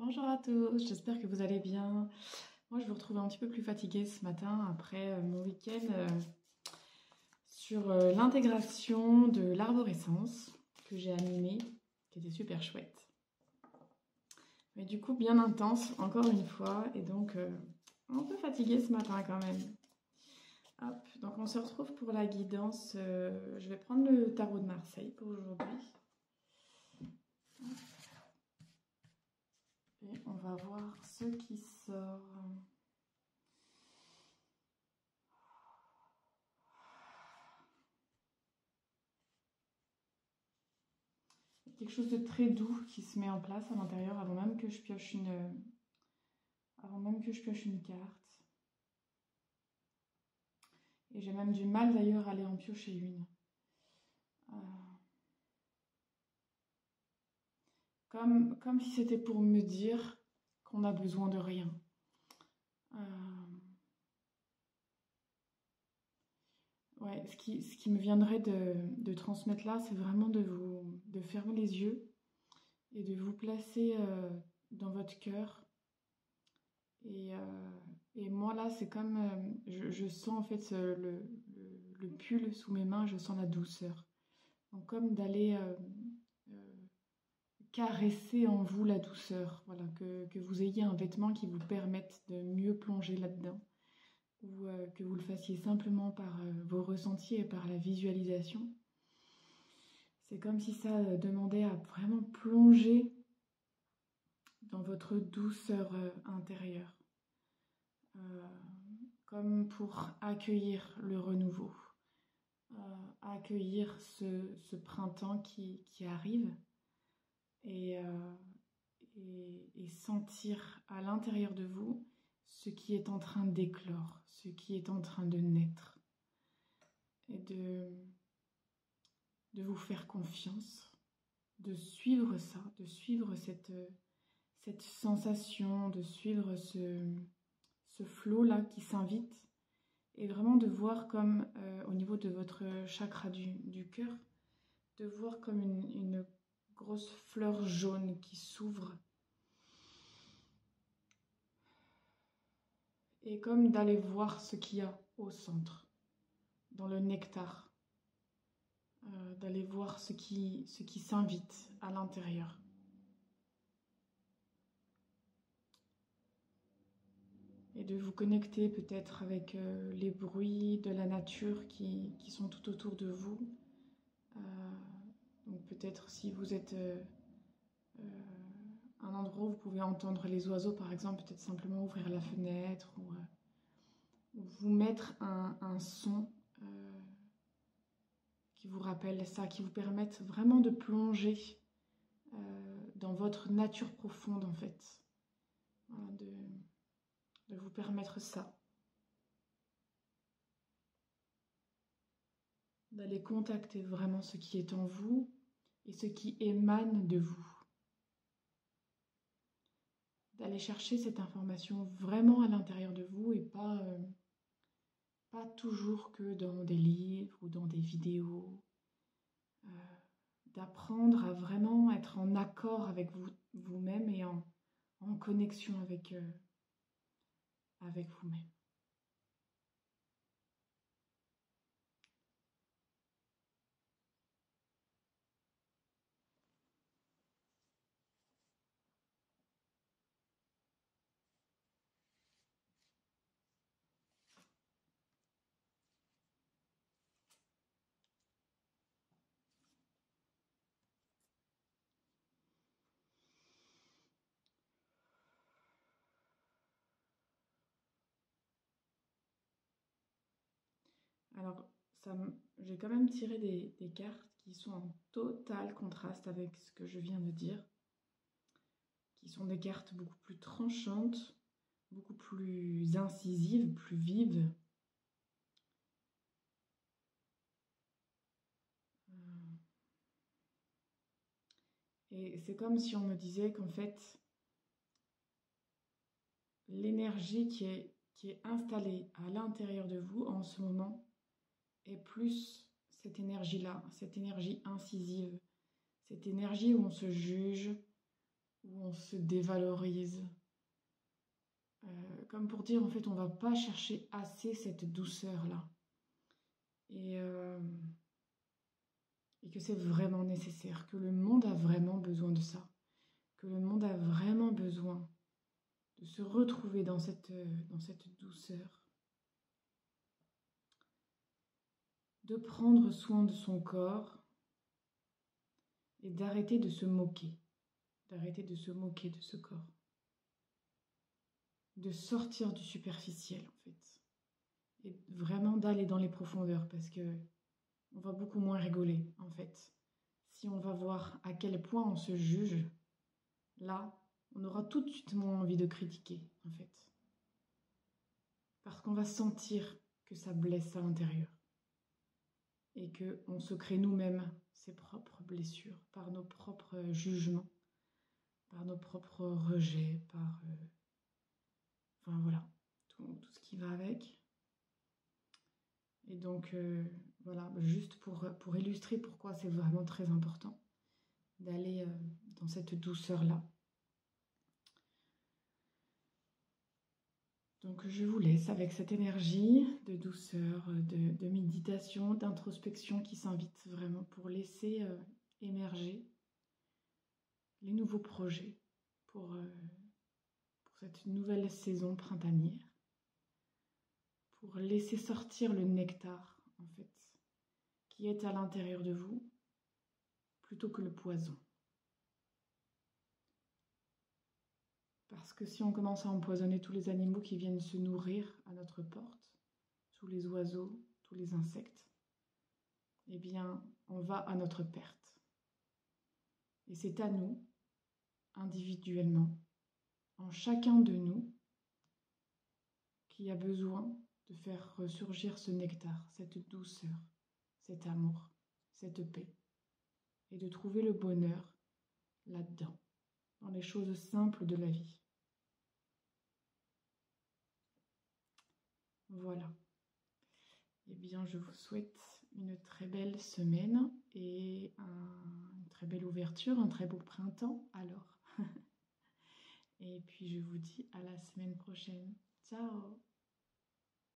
Bonjour à tous, j'espère que vous allez bien. Moi, je vous retrouve un petit peu plus fatiguée ce matin après mon week-end sur l'intégration de l'arborescence que j'ai animée, qui était super chouette. Mais du coup, bien intense, encore une fois, et donc un peu fatiguée ce matin quand même. Hop, donc on se retrouve pour la guidance. Je vais prendre le tarot de Marseille pour aujourd'hui. Et on va voir ce qui sort. Quelque chose de très doux qui se met en place à l'intérieur avant même que je pioche une carte. Et j'ai même du mal d'ailleurs à aller en piocher une. Comme si c'était pour me dire qu'on a besoin de rien. Ouais, ce qui me viendrait de transmettre là, c'est vraiment de fermer les yeux et de vous placer dans votre cœur. Et moi là, c'est comme, je sens en fait le pull sous mes mains, je sens la douceur. Donc comme d'aller caresser en vous la douceur, voilà, que vous ayez un vêtement qui vous permette de mieux plonger là-dedans. Ou que vous le fassiez simplement par vos ressentis et par la visualisation. C'est comme si ça demandait à vraiment plonger dans votre douceur intérieure. Comme pour accueillir le renouveau. Accueillir ce printemps qui arrive et sentir à l'intérieur de vous ce qui est en train d'éclore, ce qui est en train de naître. Et de vous faire confiance, de suivre ça, de suivre cette sensation, de suivre ce flot-là qui s'invite, et vraiment de voir comme au niveau de votre chakra du cœur, de voir comme une grosse fleur jaune qui s'ouvre, et comme d'aller voir ce qu'il y a au centre, dans le nectar, d'aller voir ce qui s'invite à l'intérieur. Et de vous connecter peut-être avec les bruits de la nature qui sont tout autour de vous. Donc peut-être si vous êtes à un endroit où vous pouvez entendre les oiseaux par exemple, peut-être simplement ouvrir la fenêtre ou vous mettre un son qui vous rappelle ça, qui vous permette vraiment de plonger dans votre nature profonde en fait. Voilà, de vous permettre ça. D'aller contacter vraiment ce qui est en vous et ce qui émane de vous. D'aller chercher cette information vraiment à l'intérieur de vous et pas toujours que dans des livres ou dans des vidéos. D'apprendre à vraiment être en accord avec vous-même et en connexion avec vous-même. Alors, j'ai quand même tiré des cartes qui sont en total contraste avec ce que je viens de dire, qui sont des cartes beaucoup plus tranchantes, beaucoup plus incisives, plus vives. Et c'est comme si on me disait qu'en fait, l'énergie qui est installée à l'intérieur de vous en ce moment est plus cette énergie-là, cette énergie incisive, cette énergie où on se juge, où on se dévalorise. Comme pour dire, en fait, on ne va pas chercher assez cette douceur-là. Et que c'est vraiment nécessaire, que le monde a vraiment besoin de ça, que le monde a vraiment besoin de se retrouver dans cette douceur, de prendre soin de son corps et d'arrêter de se moquer, de ce corps, de sortir du superficiel en fait, et vraiment d'aller dans les profondeurs parce que on va beaucoup moins rigoler en fait. Si on va voir à quel point on se juge, là, on aura tout de suite moins envie de critiquer en fait. Parce qu'on va sentir que ça blesse à l'intérieur. Et qu'on se crée nous-mêmes ses propres blessures, par nos propres jugements, par nos propres rejets, par... enfin voilà, tout ce qui va avec. Et donc, voilà, juste pour illustrer pourquoi c'est vraiment très important d'aller dans cette douceur-là. Donc, je vous laisse avec cette énergie de douceur, de méditation, d'introspection qui s'invite vraiment pour laisser émerger les nouveaux projets pour cette nouvelle saison printanière, pour laisser sortir le nectar, en fait, qui est à l'intérieur de vous, plutôt que le poison. Parce que si on commence à empoisonner tous les animaux qui viennent se nourrir à notre porte, tous les oiseaux, tous les insectes, eh bien, on va à notre perte. Et c'est à nous, individuellement, en chacun de nous, qui a besoin de faire ressurgir ce nectar, cette douceur, cet amour, cette paix, et de trouver le bonheur là-dedans, dans les choses simples de la vie. Voilà. Eh bien, je vous souhaite une très belle semaine et une très belle ouverture, un très beau printemps alors. Et puis, je vous dis à la semaine prochaine. Ciao!